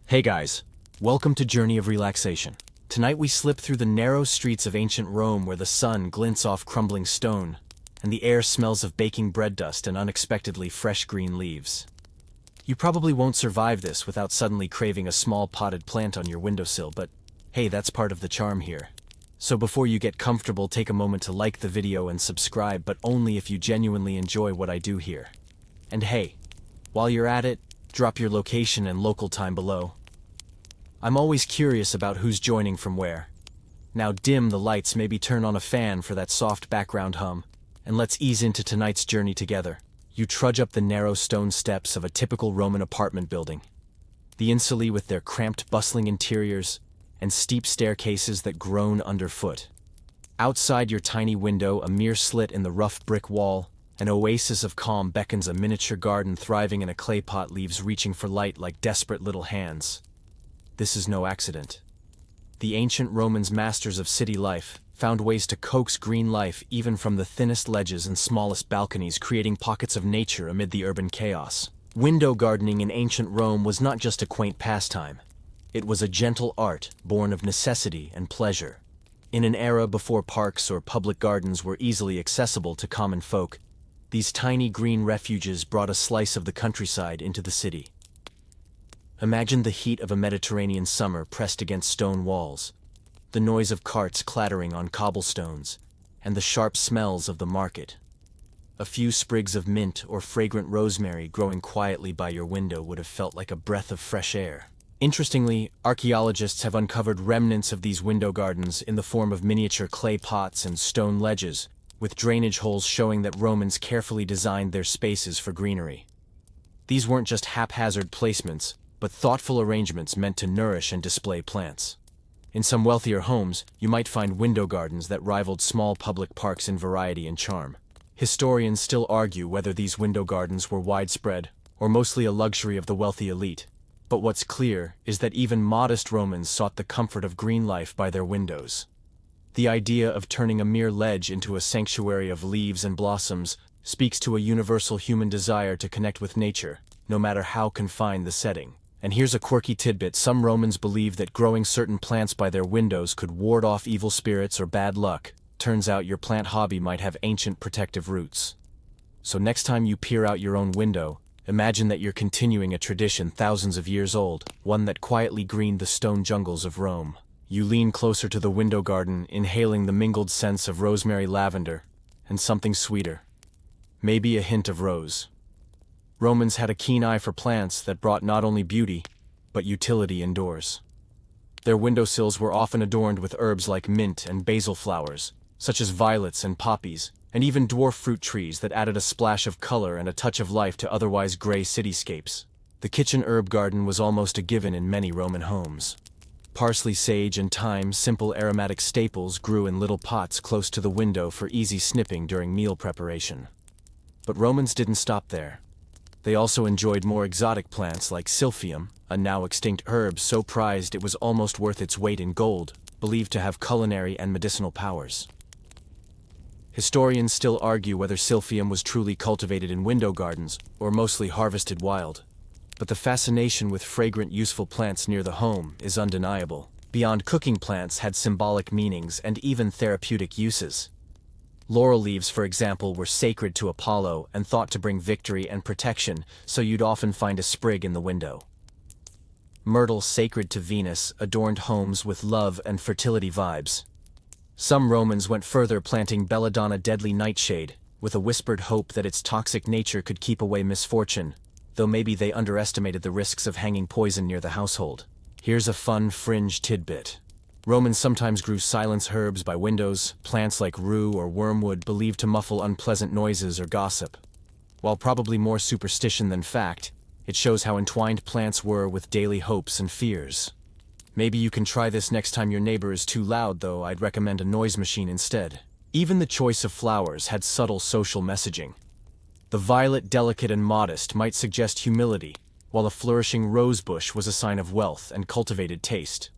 Hey guys, welcome to Journey of Relaxation. Tonight we slip through the narrow streets of ancient Rome where the sun glints off crumbling stone, and the air smells of baking bread dust and unexpectedly fresh green leaves. You probably won't survive this without suddenly craving a small potted plant on your windowsill, but hey, that's part of the charm here. So before you get comfortable, take a moment to like the video and subscribe, but only if you genuinely enjoy what I do here. And hey, while you're at it, drop your location and local time below. I'm always curious about who's joining from where. Now dim the lights, maybe turn on a fan for that soft background hum, and let's ease into tonight's journey together. You trudge up the narrow stone steps of a typical Roman apartment building. The insulae with their cramped, bustling interiors and steep staircases that groan underfoot. Outside your tiny window, a mere slit in the rough brick wall, an oasis of calm beckons. A miniature garden thriving in a clay pot, leaves reaching for light like desperate little hands. This is no accident. The ancient Romans, masters of city life, found ways to coax green life even from the thinnest ledges and smallest balconies, creating pockets of nature amid the urban chaos. Window gardening in ancient Rome was not just a quaint pastime. It was a gentle art born of necessity and pleasure. In an era before parks or public gardens were easily accessible to common folk, these tiny green refuges brought a slice of the countryside into the city. Imagine the heat of a Mediterranean summer pressed against stone walls, the noise of carts clattering on cobblestones, and the sharp smells of the market. A few sprigs of mint or fragrant rosemary growing quietly by your window would have felt like a breath of fresh air. Interestingly, archaeologists have uncovered remnants of these window gardens in the form of miniature clay pots and stone ledges, with drainage holes showing that Romans carefully designed their spaces for greenery. These weren't just haphazard placements, but thoughtful arrangements meant to nourish and display plants. In some wealthier homes, you might find window gardens that rivaled small public parks in variety and charm. Historians still argue whether these window gardens were widespread or mostly a luxury of the wealthy elite. But what's clear is that even modest Romans sought the comfort of green life by their windows. The idea of turning a mere ledge into a sanctuary of leaves and blossoms speaks to a universal human desire to connect with nature, no matter how confined the setting. And here's a quirky tidbit: some Romans believed that growing certain plants by their windows could ward off evil spirits or bad luck. Turns out your plant hobby might have ancient protective roots. So next time you peer out your own window, imagine that you're continuing a tradition thousands of years old, one that quietly greened the stone jungles of Rome. You lean closer to the window garden, inhaling the mingled scents of rosemary, lavender, and something sweeter. Maybe a hint of rose. Romans had a keen eye for plants that brought not only beauty, but utility indoors. Their windowsills were often adorned with herbs like mint and basil flowers, such as violets and poppies, and even dwarf fruit trees that added a splash of color and a touch of life to otherwise gray cityscapes. The kitchen herb garden was almost a given in many Roman homes. Parsley, sage, and thyme, simple aromatic staples, grew in little pots close to the window for easy snipping during meal preparation. But Romans didn't stop there. They also enjoyed more exotic plants like silphium, a now extinct herb so prized it was almost worth its weight in gold, believed to have culinary and medicinal powers. Historians still argue whether silphium was truly cultivated in window gardens or mostly harvested wild. But the fascination with fragrant, useful plants near the home is undeniable. Beyond cooking, plants had symbolic meanings and even therapeutic uses. Laurel leaves, for example, were sacred to Apollo and thought to bring victory and protection, so you'd often find a sprig in the window. Myrtle, sacred to Venus, adorned homes with love and fertility vibes. Some Romans went further, planting belladonna, deadly nightshade, with a whispered hope that its toxic nature could keep away misfortune, though maybe they underestimated the risks of hanging poison near the household. Here's a fun fringe tidbit. Romans sometimes grew silence herbs by windows, plants like rue or wormwood believed to muffle unpleasant noises or gossip. While probably more superstition than fact, it shows how entwined plants were with daily hopes and fears. Maybe you can try this next time your neighbor is too loud, though I'd recommend a noise machine instead. Even the choice of flowers had subtle social messaging. The violet, delicate and modest, might suggest humility, while a flourishing rose bush was a sign of wealth and cultivated taste.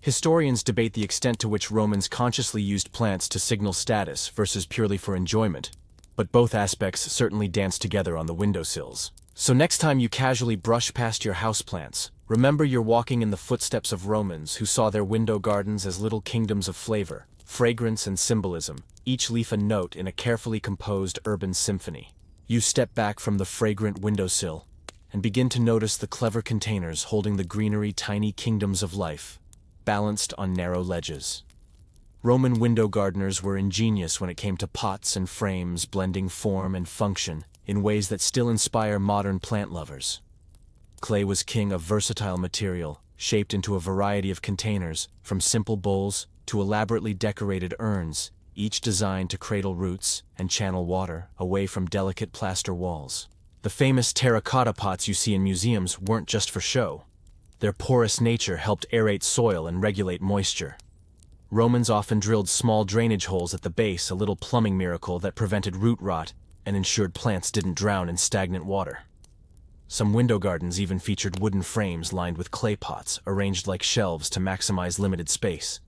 Historians debate the extent to which Romans consciously used plants to signal status versus purely for enjoyment, but both aspects certainly danced together on the windowsills. So next time you casually brush past your houseplants, Remember, you're walking in the footsteps of Romans who saw their window gardens as little kingdoms of flavor, fragrance, and symbolism, each leaf a note in a carefully composed urban symphony. You step back from the fragrant windowsill and begin to notice the clever containers holding the greenery tiny kingdoms of life, balanced on narrow ledges. Roman window gardeners were ingenious when it came to pots and frames blending form and function in ways that still inspire modern plant lovers. Clay was king of versatile material, shaped into a variety of containers, from simple bowls to elaborately decorated urns, each designed to cradle roots and channel water away from delicate plaster walls. The famous terracotta pots you see in museums weren't just for show. Their porous nature helped aerate soil and regulate moisture. Romans often drilled small drainage holes at the base, a little plumbing miracle that prevented root rot and ensured plants didn't drown in stagnant water. Some window gardens even featured wooden frames lined with clay pots, arranged like shelves to maximize limited space.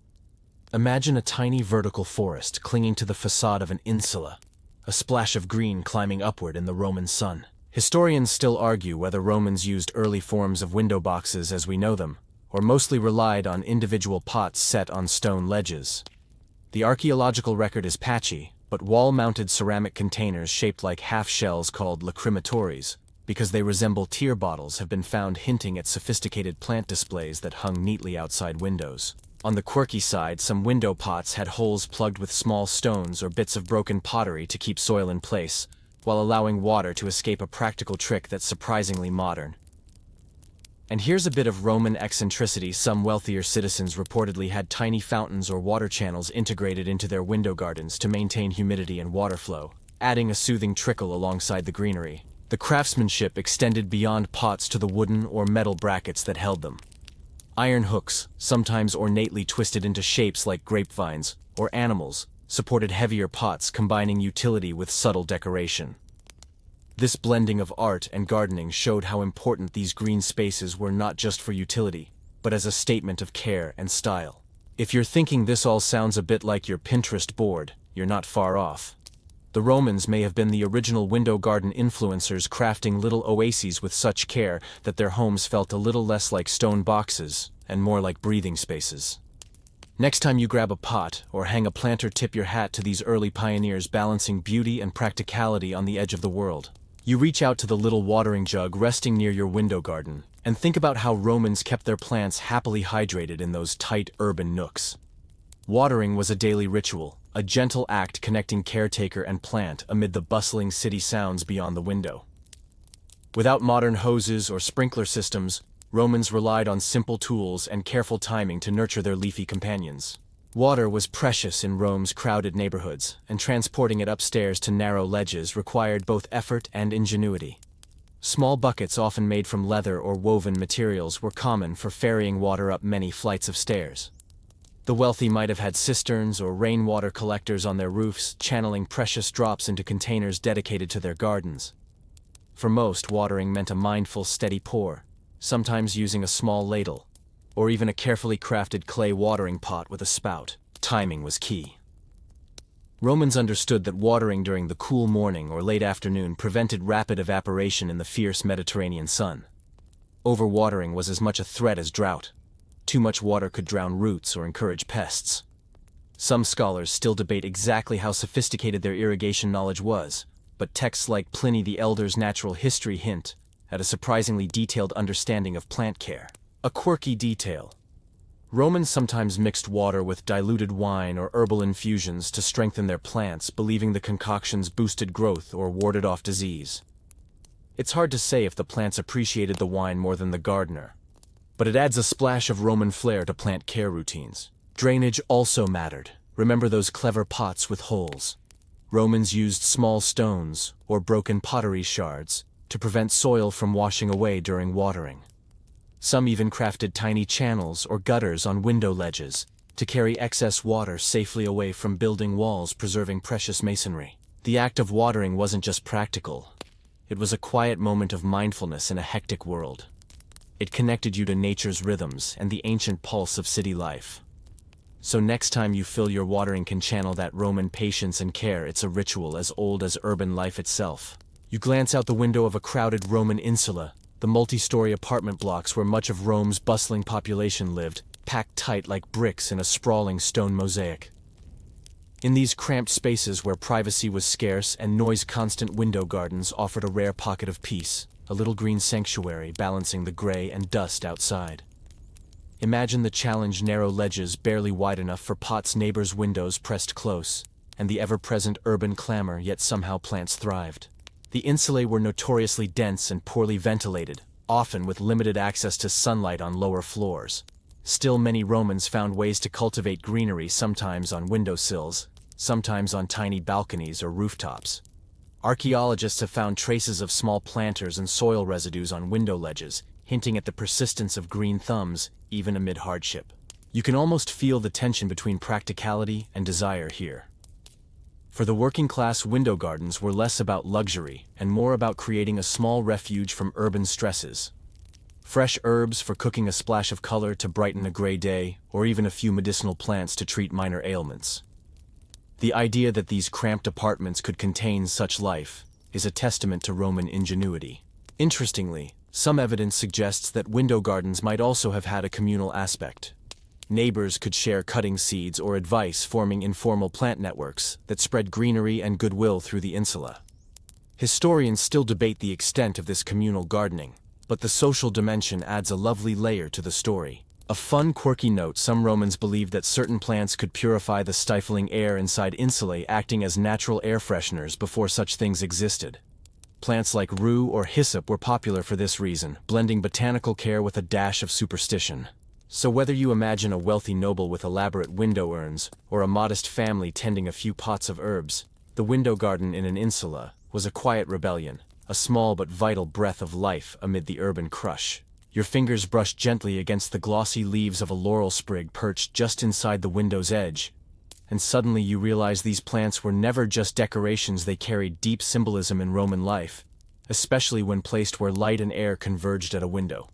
Imagine a tiny vertical forest clinging to the facade of an insula, a splash of green climbing upward in the Roman sun. Historians still argue whether Romans used early forms of window boxes as we know them, or mostly relied on individual pots set on stone ledges. The archaeological record is patchy, but wall-mounted ceramic containers shaped like half-shells called lacrimatories, because they resemble tear bottles, have been found hinting at sophisticated plant displays that hung neatly outside windows. On the quirky side, some window pots had holes plugged with small stones or bits of broken pottery to keep soil in place, while allowing water to escape, a practical trick that's surprisingly modern. And here's a bit of Roman eccentricity. Some wealthier citizens reportedly had tiny fountains or water channels integrated into their window gardens to maintain humidity and water flow, adding a soothing trickle alongside the greenery. The craftsmanship extended beyond pots to the wooden or metal brackets that held them. Iron hooks, sometimes ornately twisted into shapes like grapevines or animals, supported heavier pots, combining utility with subtle decoration. This blending of art and gardening showed how important these green spaces were, not just for utility, but as a statement of care and style. If you're thinking this all sounds a bit like your Pinterest board, you're not far off. The Romans may have been the original window garden influencers, crafting little oases with such care that their homes felt a little less like stone boxes and more like breathing spaces. Next time you grab a pot or hang a plant, or tip your hat to these early pioneers balancing beauty and practicality on the edge of the world. You reach out to the little watering jug resting near your window garden and think about how Romans kept their plants happily hydrated in those tight urban nooks. Watering was a daily ritual, a gentle act connecting caretaker and plant amid the bustling city sounds beyond the window. Without modern hoses or sprinkler systems, Romans relied on simple tools and careful timing to nurture their leafy companions. Water was precious in Rome's crowded neighborhoods, and transporting it upstairs to narrow ledges required both effort and ingenuity. Small buckets, often made from leather or woven materials, were common for ferrying water up many flights of stairs. The wealthy might have had cisterns or rainwater collectors on their roofs, channeling precious drops into containers dedicated to their gardens. For most, watering meant a mindful, steady pour, sometimes using a small ladle, or even a carefully crafted clay watering pot with a spout. Timing was key. Romans understood that watering during the cool morning or late afternoon prevented rapid evaporation in the fierce Mediterranean sun. Overwatering was as much a threat as drought. Too much water could drown roots or encourage pests. Some scholars still debate exactly how sophisticated their irrigation knowledge was, but texts like Pliny the Elder's natural history hint at a surprisingly detailed understanding of plant care. A quirky detail: Romans sometimes mixed water with diluted wine or herbal infusions to strengthen their plants, believing the concoctions boosted growth or warded off disease. It's hard to say if the plants appreciated the wine more than the gardener, but it adds a splash of Roman flair to plant care routines. Drainage also mattered. Remember those clever pots with holes? Romans used small stones or broken pottery shards to prevent soil from washing away during watering. Some even crafted tiny channels or gutters on window ledges to carry excess water safely away from building walls, preserving precious masonry. The act of watering wasn't just practical. It was a quiet moment of mindfulness in a hectic world. It connected you to nature's rhythms and the ancient pulse of city life. So next time you fill your watering can channel that Roman patience and care. It's a ritual as old as urban life itself. You glance out the window of a crowded Roman insula, the multi-story apartment blocks where much of Rome's bustling population lived, packed tight like bricks in a sprawling stone mosaic. In these cramped spaces where privacy was scarce and noise-constant window gardens offered a rare pocket of peace, a little green sanctuary balancing the gray and dust outside. Imagine the challenged narrow ledges barely wide enough for Pot's neighbors' windows pressed close, and the ever-present urban clamor, yet somehow plants thrived. The insulae were notoriously dense and poorly ventilated, often with limited access to sunlight on lower floors. Still, many Romans found ways to cultivate greenery, sometimes on windowsills, sometimes on tiny balconies or rooftops. Archaeologists have found traces of small planters and soil residues on window ledges, hinting at the persistence of green thumbs, even amid hardship. You can almost feel the tension between practicality and desire here. For the working-class, window gardens were less about luxury and more about creating a small refuge from urban stresses. Fresh herbs for cooking, a splash of color to brighten a gray day, or even a few medicinal plants to treat minor ailments. The idea that these cramped apartments could contain such life is a testament to Roman ingenuity. Interestingly, some evidence suggests that window gardens might also have had a communal aspect. Neighbors could share cutting seeds or advice, forming informal plant networks that spread greenery and goodwill through the insula. Historians still debate the extent of this communal gardening, but the social dimension adds a lovely layer to the story. A fun, quirky note: some Romans believed that certain plants could purify the stifling air inside insulae, acting as natural air fresheners before such things existed. Plants like rue or hyssop were popular for this reason, blending botanical care with a dash of superstition. So whether you imagine a wealthy noble with elaborate window urns, or a modest family tending a few pots of herbs, the window garden in an insula was a quiet rebellion, a small but vital breath of life amid the urban crush. Your fingers brush gently against the glossy leaves of a laurel sprig perched just inside the window's edge, and suddenly you realize these plants were never just decorations. They carried deep symbolism in Roman life, especially when placed where light and air converged at a window.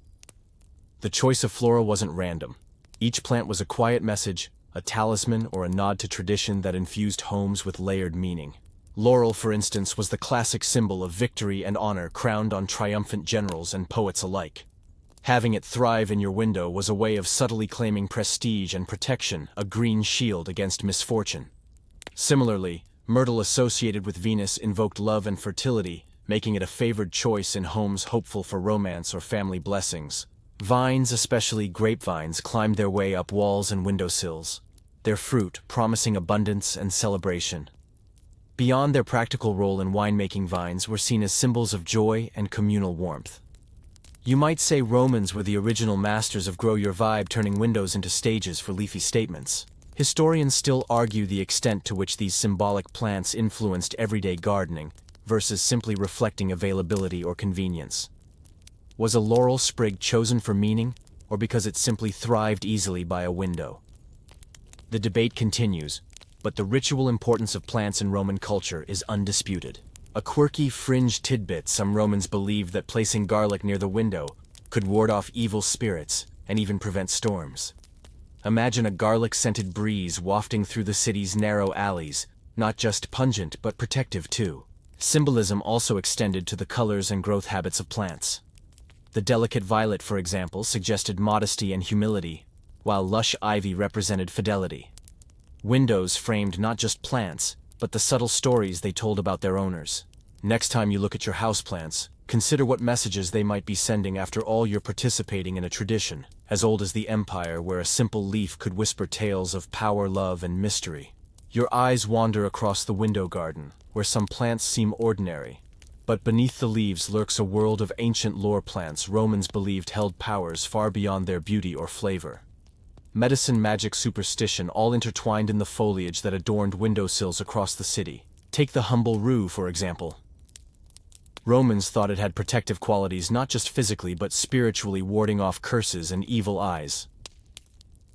The choice of flora wasn't random. Each plant was a quiet message, a talisman, or a nod to tradition that infused homes with layered meaning. Laurel, for instance, was the classic symbol of victory and honor, crowned on triumphant generals and poets alike. Having it thrive in your window was a way of subtly claiming prestige and protection, a green shield against misfortune. Similarly, myrtle, associated with Venus, invoked love and fertility, making it a favored choice in homes hopeful for romance or family blessings. Vines, especially grapevines, climbed their way up walls and windowsills, their fruit promising abundance and celebration. Beyond their practical role in winemaking, vines were seen as symbols of joy and communal warmth. You might say Romans were the original masters of grow your vibe, turning windows into stages for leafy statements. Historians still argue the extent to which these symbolic plants influenced everyday gardening versus simply reflecting availability or convenience. Was a laurel sprig chosen for meaning, or because it simply thrived easily by a window? The debate continues, but the ritual importance of plants in Roman culture is undisputed. A quirky fringe tidbit: some Romans believed that placing garlic near the window could ward off evil spirits and even prevent storms. Imagine a garlic-scented breeze wafting through the city's narrow alleys, not just pungent but protective too. Symbolism also extended to the colors and growth habits of plants. The delicate violet, for example, suggested modesty and humility, while lush ivy represented fidelity. Windows framed not just plants, but the subtle stories they told about their owners. Next time you look at your houseplants, consider what messages they might be sending. After all, you're participating in a tradition as old as the empire, where a simple leaf could whisper tales of power, love, and mystery. Your eyes wander across the window garden, where some plants seem ordinary, but beneath the leaves lurks a world of ancient lore. Plants Romans believed held powers far beyond their beauty or flavor. Medicine, magic, superstition, all intertwined in the foliage that adorned windowsills across the city. Take the humble rue, for example. Romans thought it had protective qualities, not just physically but spiritually, warding off curses and evil eyes.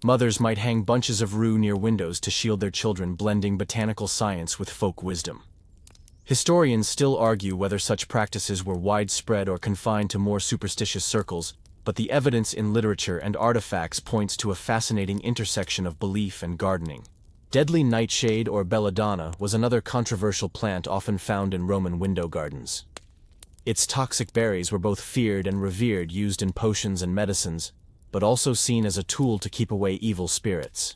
Mothers might hang bunches of rue near windows to shield their children, blending botanical science with folk wisdom. Historians still argue whether such practices were widespread or confined to more superstitious circles, but the evidence in literature and artifacts points to a fascinating intersection of belief and gardening. Deadly nightshade, or belladonna, was another controversial plant often found in Roman window gardens. Its toxic berries were both feared and revered, used in potions and medicines, but also seen as a tool to keep away evil spirits.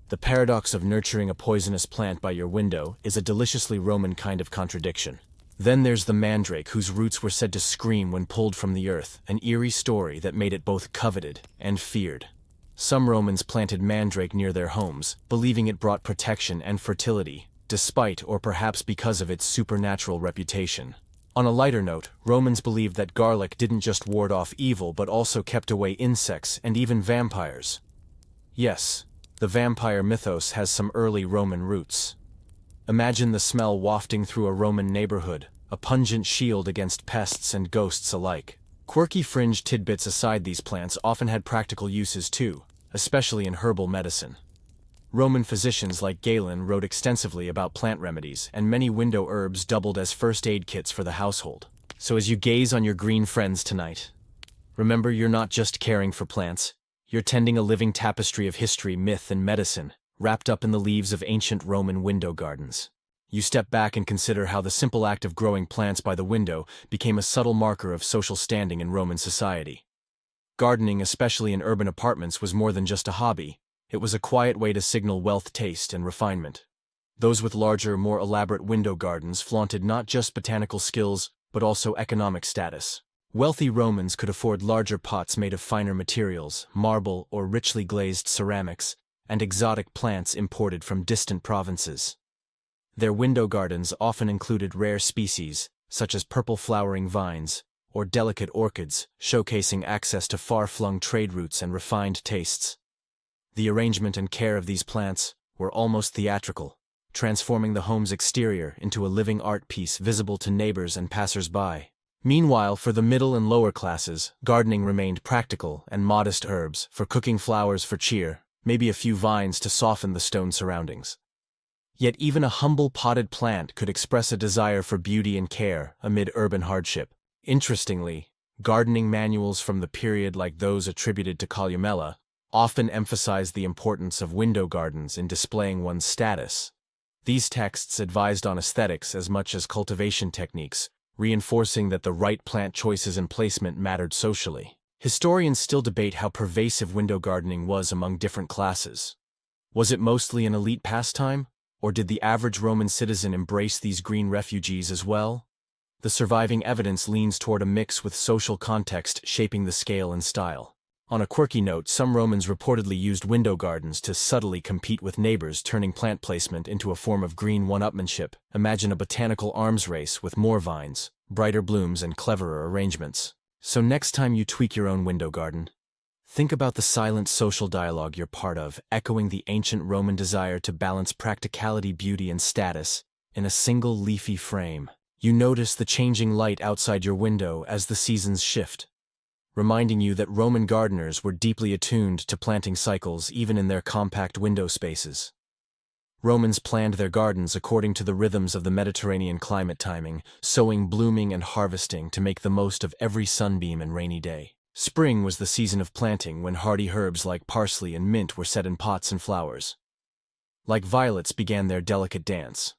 The paradox of nurturing a poisonous plant by your window is a deliciously Roman kind of contradiction. Then there's the mandrake, whose roots were said to scream when pulled from the earth, an eerie story that made it both coveted and feared. Some Romans planted mandrake near their homes, believing it brought protection and fertility, despite or perhaps because of its supernatural reputation. On a lighter note, Romans believed that garlic didn't just ward off evil but also kept away insects and even vampires. Yes, the vampire mythos has some early Roman roots. Imagine the smell wafting through a Roman neighborhood, a pungent shield against pests and ghosts alike. Quirky fringe tidbits aside, these plants often had practical uses too, especially in herbal medicine. Roman physicians like Galen wrote extensively about plant remedies, and many window herbs doubled as first aid kits for the household. So as you gaze on your green friends tonight, remember you're not just caring for plants, you're tending a living tapestry of history, myth, and medicine, wrapped up in the leaves of ancient Roman window gardens. You step back and consider how the simple act of growing plants by the window became a subtle marker of social standing in Roman society. Gardening, especially in urban apartments, was more than just a hobby. It was a quiet way to signal wealth, taste, and refinement. Those with larger, more elaborate window gardens flaunted not just botanical skills, but also economic status. Wealthy Romans could afford larger pots made of finer materials, marble or richly glazed ceramics, and exotic plants imported from distant provinces. Their window gardens often included rare species, such as purple flowering vines, or delicate orchids, showcasing access to far-flung trade routes and refined tastes. The arrangement and care of these plants were almost theatrical, transforming the home's exterior into a living art piece visible to neighbors and passers-by. Meanwhile, for the middle and lower classes, gardening remained practical and modest: herbs for cooking, flowers for cheer, maybe a few vines to soften the stone surroundings. Yet even a humble potted plant could express a desire for beauty and care amid urban hardship. Interestingly, gardening manuals from the period, like those attributed to Columella, often emphasized the importance of window gardens in displaying one's status. These texts advised on aesthetics as much as cultivation techniques, reinforcing that the right plant choices and placement mattered socially. Historians still debate how pervasive window gardening was among different classes. Was it mostly an elite pastime, or did the average Roman citizen embrace these green refuges as well? The surviving evidence leans toward a mix, with social context shaping the scale and style. On a quirky note, some Romans reportedly used window gardens to subtly compete with neighbors, turning plant placement into a form of green one-upmanship. Imagine a botanical arms race with more vines, brighter blooms, and cleverer arrangements. So next time you tweak your own window garden, think about the silent social dialogue you're part of, echoing the ancient Roman desire to balance practicality, beauty, and status in a single leafy frame. You notice the changing light outside your window as the seasons shift, reminding you that Roman gardeners were deeply attuned to planting cycles even in their compact window spaces. Romans planned their gardens according to the rhythms of the Mediterranean climate, timing, sowing, blooming, and harvesting to make the most of every sunbeam and rainy day. Spring was the season of planting, when hardy herbs like parsley and mint were set in pots and flowers. Like violets began their delicate dance.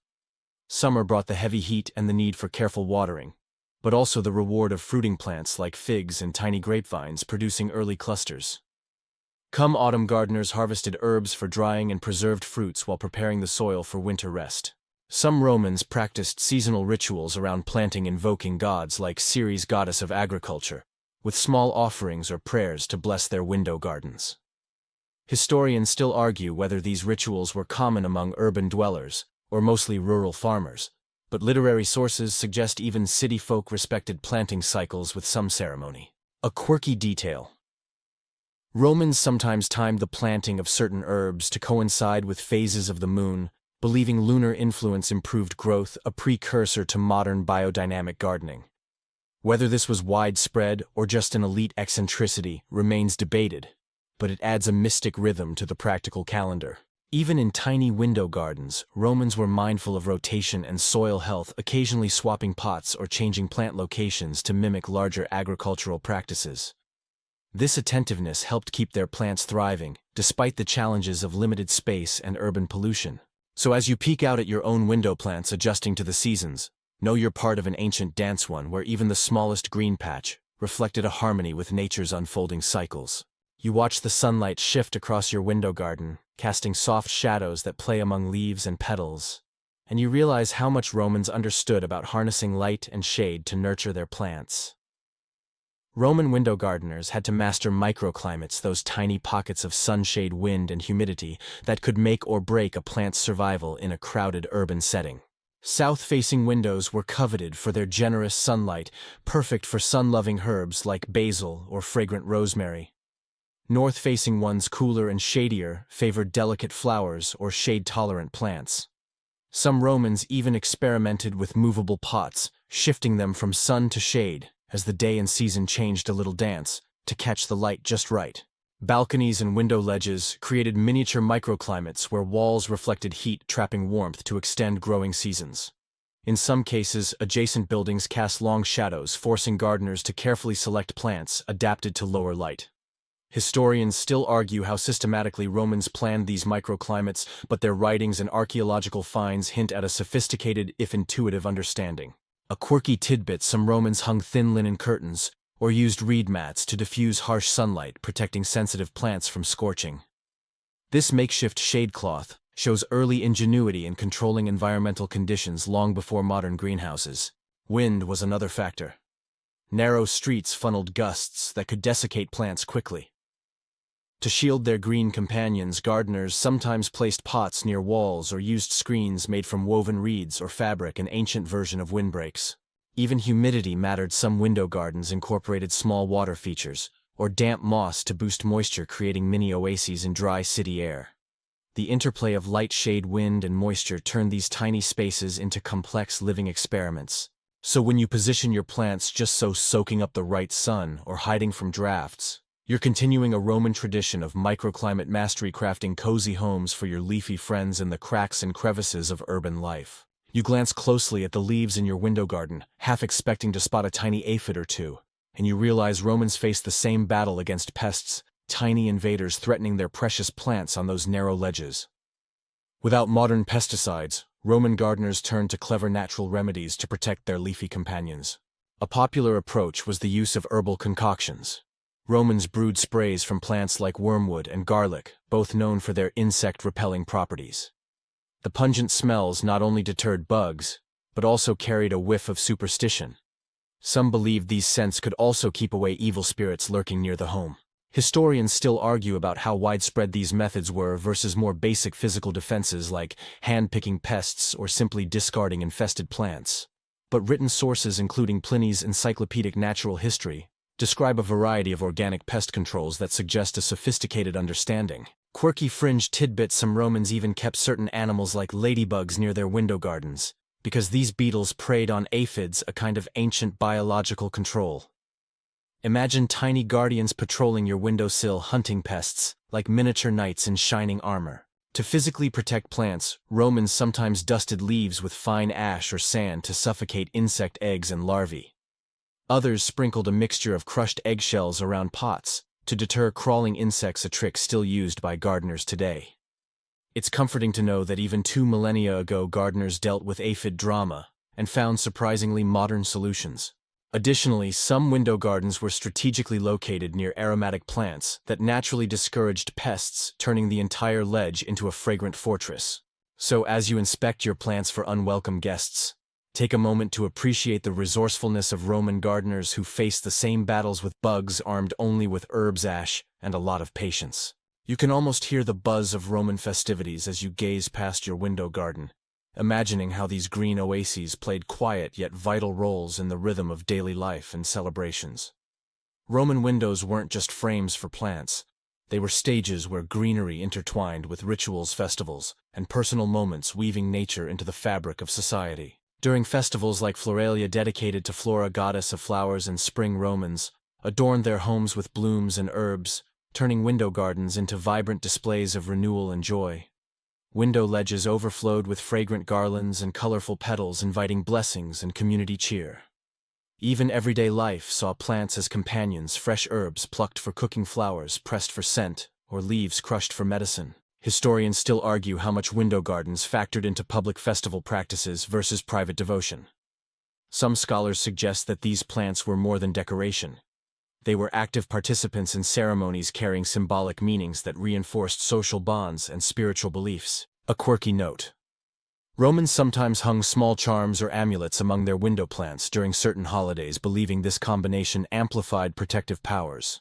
Summer brought the heavy heat and the need for careful watering, but also the reward of fruiting plants like figs and tiny grapevines producing early clusters. Come autumn, gardeners harvested herbs for drying and preserved fruits while preparing the soil for winter rest. Some Romans practiced seasonal rituals around planting, invoking gods like Ceres, goddess of agriculture, with small offerings or prayers to bless their window gardens. Historians still argue whether these rituals were common among urban dwellers or mostly rural farmers, but literary sources suggest even city folk respected planting cycles with some ceremony. A quirky detail: Romans sometimes timed the planting of certain herbs to coincide with phases of the moon, believing lunar influence improved growth, a precursor to modern biodynamic gardening. Whether this was widespread or just an elite eccentricity remains debated, but it adds a mystic rhythm to the practical calendar. Even in tiny window gardens, Romans were mindful of rotation and soil health, occasionally swapping pots or changing plant locations to mimic larger agricultural practices. This attentiveness helped keep their plants thriving, despite the challenges of limited space and urban pollution. So as you peek out at your own window plants adjusting to the seasons, Know you're part of an ancient dance one where even the smallest green patch reflected a harmony with nature's unfolding cycles. You watch the sunlight shift across your window garden, casting soft shadows that play among leaves and petals, and you realize how much Romans understood about harnessing light and shade to nurture their plants. Roman window gardeners had to master microclimates, those tiny pockets of sunshade, wind, and humidity that could make or break a plant's survival in a crowded urban setting. South-facing windows were coveted for their generous sunlight, perfect for sun-loving herbs like basil or fragrant rosemary. North-facing ones, cooler and shadier, favored delicate flowers or shade-tolerant plants. Some Romans even experimented with movable pots, shifting them from sun to shade as the day and season changed, a little dance to catch the light just right. Balconies and window ledges created miniature microclimates where walls reflected heat, trapping warmth to extend growing seasons. In some cases, adjacent buildings cast long shadows, forcing gardeners to carefully select plants adapted to lower light. Historians still argue how systematically Romans planned these microclimates, but their writings and archaeological finds hint at a sophisticated, if intuitive, understanding. A quirky tidbit: some Romans hung thin linen curtains or used reed mats to diffuse harsh sunlight, protecting sensitive plants from scorching. This makeshift shade cloth shows early ingenuity in controlling environmental conditions long before modern greenhouses. Wind was another factor. Narrow streets funneled gusts that could desiccate plants quickly. To shield their green companions, gardeners sometimes placed pots near walls or used screens made from woven reeds or fabric, an ancient version of windbreaks. Even humidity mattered. Some window gardens incorporated small water features or damp moss to boost moisture, creating mini oases in dry city air. The interplay of light, shade, wind, and moisture turned these tiny spaces into complex living experiments. So when you position your plants just so soaking up the right sun or hiding from drafts, you're continuing a Roman tradition of microclimate mastery, crafting cozy homes for your leafy friends in the cracks and crevices of urban life. You glance closely at the leaves in your window garden, half expecting to spot a tiny aphid or two, and you realize Romans faced the same battle against pests, tiny invaders threatening their precious plants on those narrow ledges. Without modern pesticides, Roman gardeners turned to clever natural remedies to protect their leafy companions. A popular approach was the use of herbal concoctions. Romans brewed sprays from plants like wormwood and garlic, both known for their insect-repelling properties. The pungent smells not only deterred bugs, but also carried a whiff of superstition. Some believed these scents could also keep away evil spirits lurking near the home. Historians still argue about how widespread these methods were versus more basic physical defenses like hand-picking pests or simply discarding infested plants. But written sources, including Pliny's Encyclopedic Natural History, describe a variety of organic pest controls that suggest a sophisticated understanding. Quirky fringe tidbits: some Romans even kept certain animals like ladybugs near their window gardens, because these beetles preyed on aphids, a kind of ancient biological control. Imagine tiny guardians patrolling your windowsill, hunting pests like miniature knights in shining armor. To physically protect plants, Romans sometimes dusted leaves with fine ash or sand to suffocate insect eggs and larvae. Others sprinkled a mixture of crushed eggshells around pots to deter crawling insects, a trick still used by gardeners today. It's comforting to know that even 2 millennia ago gardeners dealt with aphid drama and found surprisingly modern solutions. Additionally, some window gardens were strategically located near aromatic plants that naturally discouraged pests, turning the entire ledge into a fragrant fortress. So as you inspect your plants for unwelcome guests, take a moment to appreciate the resourcefulness of Roman gardeners who faced the same battles with bugs, armed only with herbs, ash, and a lot of patience. You can almost hear the buzz of Roman festivities as you gaze past your window garden, imagining how these green oases played quiet yet vital roles in the rhythm of daily life and celebrations. Roman windows weren't just frames for plants. They were stages where greenery intertwined with rituals, festivals, and personal moments, weaving nature into the fabric of society. During festivals like Floralia, dedicated to Flora, goddess of flowers and spring, Romans adorned their homes with blooms and herbs, turning window gardens into vibrant displays of renewal and joy. Window ledges overflowed with fragrant garlands and colorful petals, inviting blessings and community cheer. Even everyday life saw plants as companions: fresh herbs plucked for cooking, flowers pressed for scent, or leaves crushed for medicine. Historians still argue how much window gardens factored into public festival practices versus private devotion. Some scholars suggest that these plants were more than decoration. They were active participants in ceremonies carrying symbolic meanings that reinforced social bonds and spiritual beliefs. A quirky note. Romans sometimes hung small charms or amulets among their window plants during certain holidays, believing this combination amplified protective powers.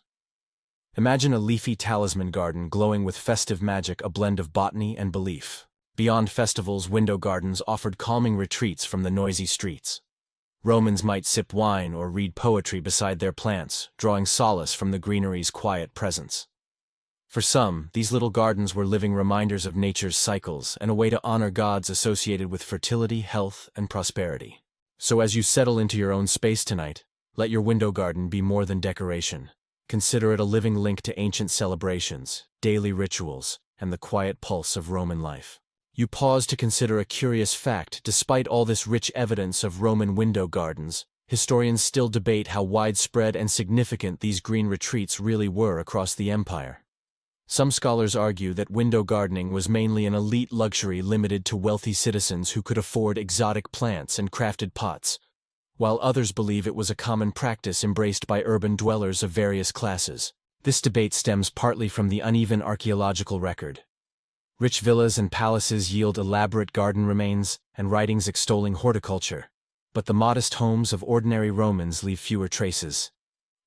Imagine a leafy talisman garden glowing with festive magic, a blend of botany and belief. Beyond festivals, window gardens offered calming retreats from the noisy streets. Romans might sip wine or read poetry beside their plants, drawing solace from the greenery's quiet presence. For some, these little gardens were living reminders of nature's cycles and a way to honor gods associated with fertility, health, and prosperity. So as you settle into your own space tonight, let your window garden be more than decoration. Consider it a living link to ancient celebrations, daily rituals, and the quiet pulse of Roman life. You pause to consider a curious fact. Despite all this rich evidence of Roman window gardens, historians still debate how widespread and significant these green retreats really were across the empire. Some scholars argue that window gardening was mainly an elite luxury limited to wealthy citizens who could afford exotic plants and crafted pots, while others believe it was a common practice embraced by urban dwellers of various classes. This debate stems partly from the uneven archaeological record. Rich villas and palaces yield elaborate garden remains and writings extolling horticulture, but the modest homes of ordinary Romans leave fewer traces.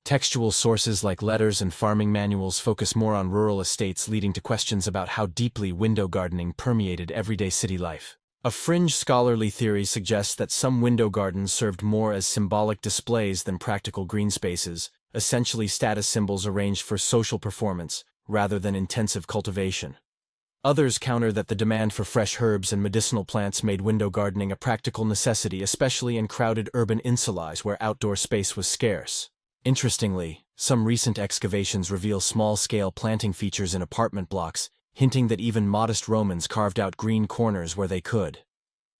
Textual sources like letters and farming manuals focus more on rural estates, leading to questions about how deeply window gardening permeated everyday city life. A fringe scholarly theory suggests that some window gardens served more as symbolic displays than practical green spaces, essentially status symbols arranged for social performance rather than intensive cultivation. Others counter that the demand for fresh herbs and medicinal plants made window gardening a practical necessity, especially in crowded urban insulas where outdoor space was scarce. Interestingly, some recent excavations reveal small-scale planting features in apartment blocks, hinting that even modest Romans carved out green corners where they could.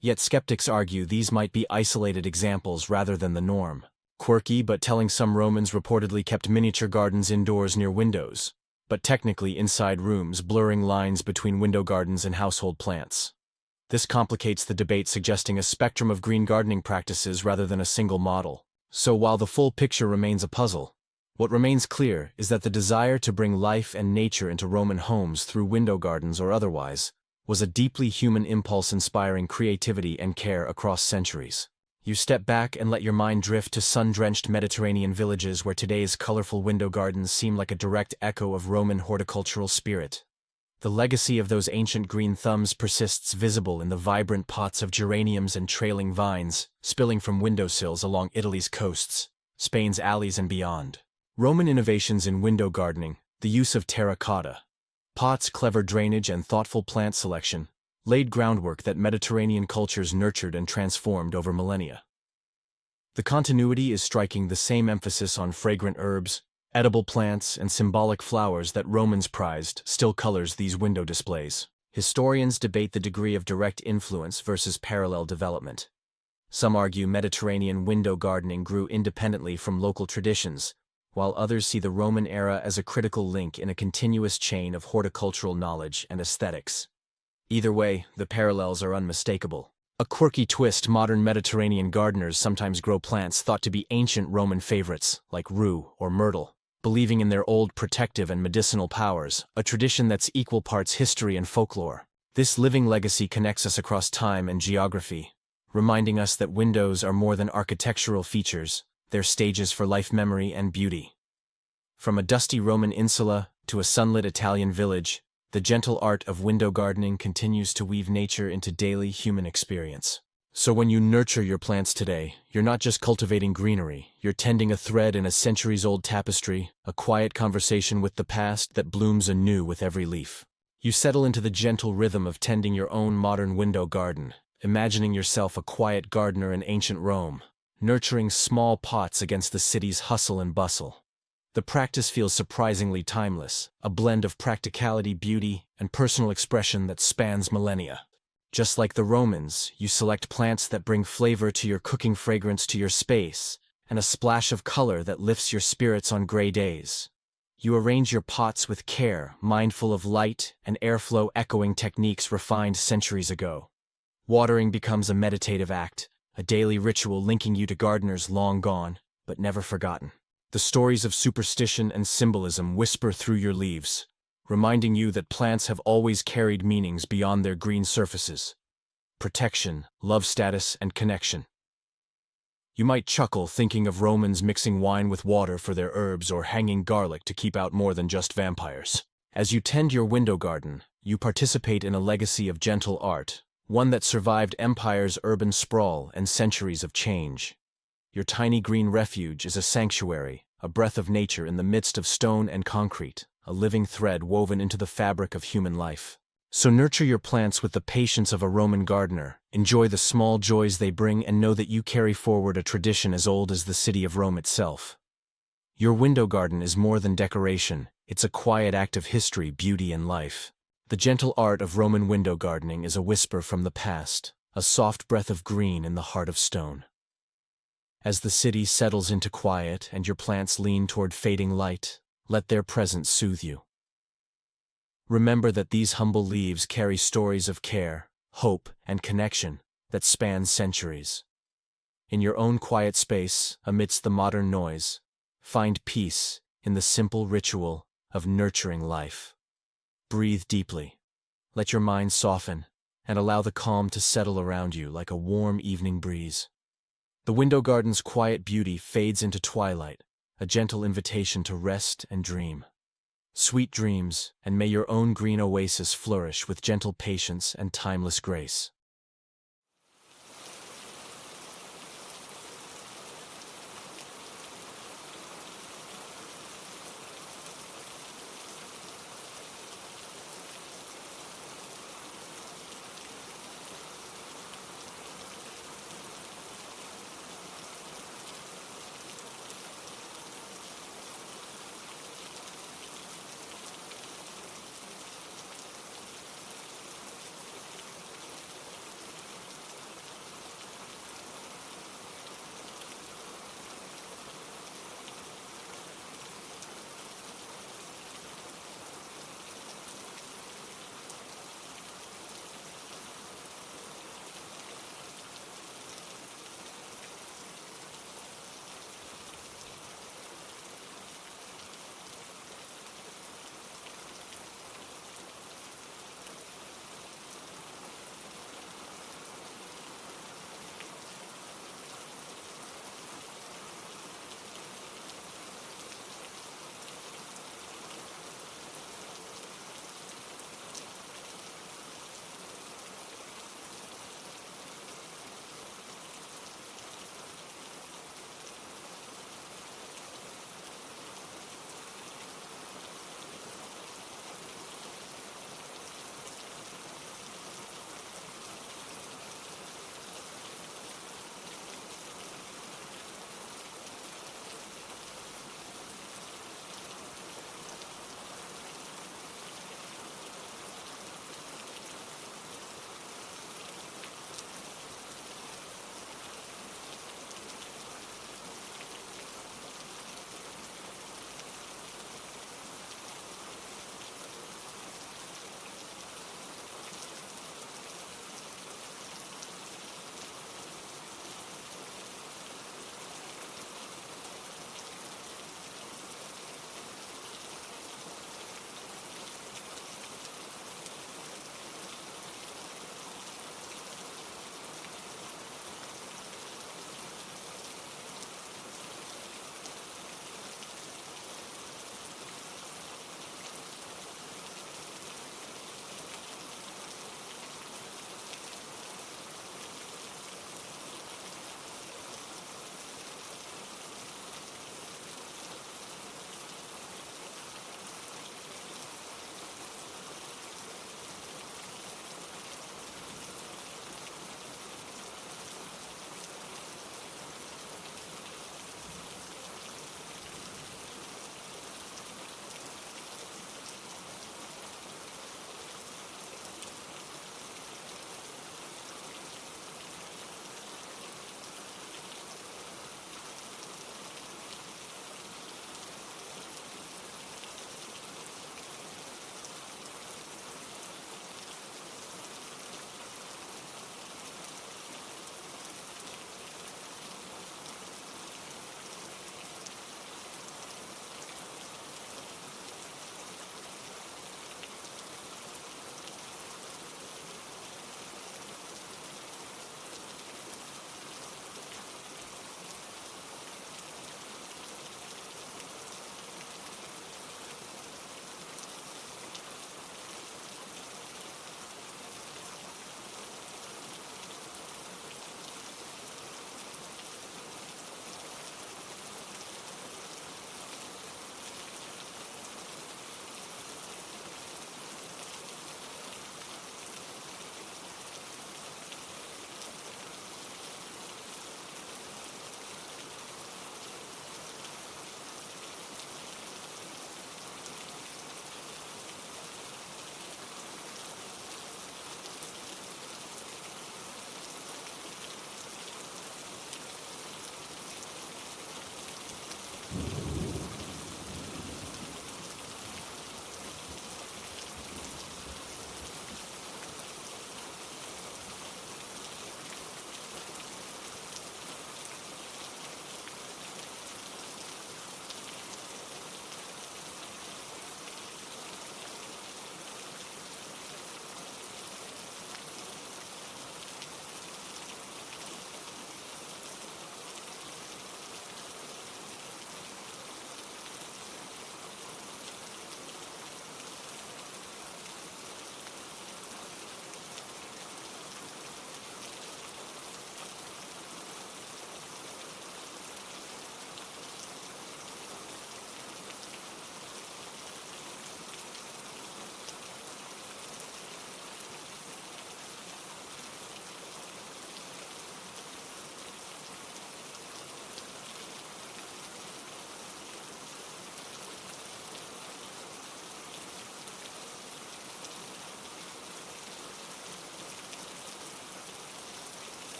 Yet skeptics argue these might be isolated examples rather than the norm. Quirky but telling, some Romans reportedly kept miniature gardens indoors near windows, but technically inside rooms, blurring lines between window gardens and household plants. This complicates the debate, suggesting a spectrum of green gardening practices rather than a single model. So while the full picture remains a puzzle, what remains clear is that the desire to bring life and nature into Roman homes through window gardens or otherwise was a deeply human impulse, inspiring creativity and care across centuries. You step back and let your mind drift to sun-drenched Mediterranean villages where today's colorful window gardens seem like a direct echo of Roman horticultural spirit. The legacy of those ancient green thumbs persists, visible in the vibrant pots of geraniums and trailing vines spilling from windowsills along Italy's coasts, Spain's alleys and beyond. Roman innovations in window gardening, the use of terracotta pots, clever drainage, and thoughtful plant selection laid groundwork that Mediterranean cultures nurtured and transformed over millennia. The continuity is striking. The same emphasis on fragrant herbs, edible plants, and symbolic flowers that Romans prized still colors these window displays. Historians debate the degree of direct influence versus parallel development. Some argue Mediterranean window gardening grew independently from local traditions, while others see the Roman era as a critical link in a continuous chain of horticultural knowledge and aesthetics. Either way, the parallels are unmistakable. A quirky twist: modern Mediterranean gardeners sometimes grow plants thought to be ancient Roman favorites, like rue or myrtle, believing in their old protective and medicinal powers, a tradition that's equal parts history and folklore. This living legacy connects us across time and geography, reminding us that windows are more than architectural features, they're stages for life, memory, and beauty. From a dusty Roman insula to a sunlit Italian village, the gentle art of window gardening continues to weave nature into daily human experience. So when you nurture your plants today, you're not just cultivating greenery, you're tending a thread in a centuries-old tapestry, a quiet conversation with the past that blooms anew with every leaf. You settle into the gentle rhythm of tending your own modern window garden, imagining yourself a quiet gardener in ancient Rome, nurturing small pots against the city's hustle and bustle. The practice feels surprisingly timeless, a blend of practicality, beauty, and personal expression that spans millennia. Just like the Romans, you select plants that bring flavor to your cooking, fragrance to your space, and a splash of color that lifts your spirits on gray days. You arrange your pots with care, mindful of light and airflow, echoing techniques refined centuries ago. Watering becomes a meditative act, a daily ritual linking you to gardeners long gone, but never forgotten. The stories of superstition and symbolism whisper through your leaves, reminding you that plants have always carried meanings beyond their green surfaces. Protection, love status, and connection. You might chuckle thinking of Romans mixing wine with water for their herbs or hanging garlic to keep out more than just vampires. As you tend your window garden, you participate in a legacy of gentle art, one that survived empires' urban sprawl and centuries of change. Your tiny green refuge is a sanctuary, a breath of nature in the midst of stone and concrete, a living thread woven into the fabric of human life. So nurture your plants with the patience of a Roman gardener, enjoy the small joys they bring, and know that you carry forward a tradition as old as the city of Rome itself. Your window garden is more than decoration, it's a quiet act of history, beauty, and life. The gentle art of Roman window gardening is a whisper from the past, a soft breath of green in the heart of stone. As the city settles into quiet and your plants lean toward fading light, let their presence soothe you. Remember that these humble leaves carry stories of care, hope, and connection that span centuries. In your own quiet space, amidst the modern noise, find peace in the simple ritual of nurturing life. Breathe deeply, let your mind soften, and allow the calm to settle around you like a warm evening breeze. The window garden's quiet beauty fades into twilight, a gentle invitation to rest and dream. Sweet dreams, and may your own green oasis flourish with gentle patience and timeless grace.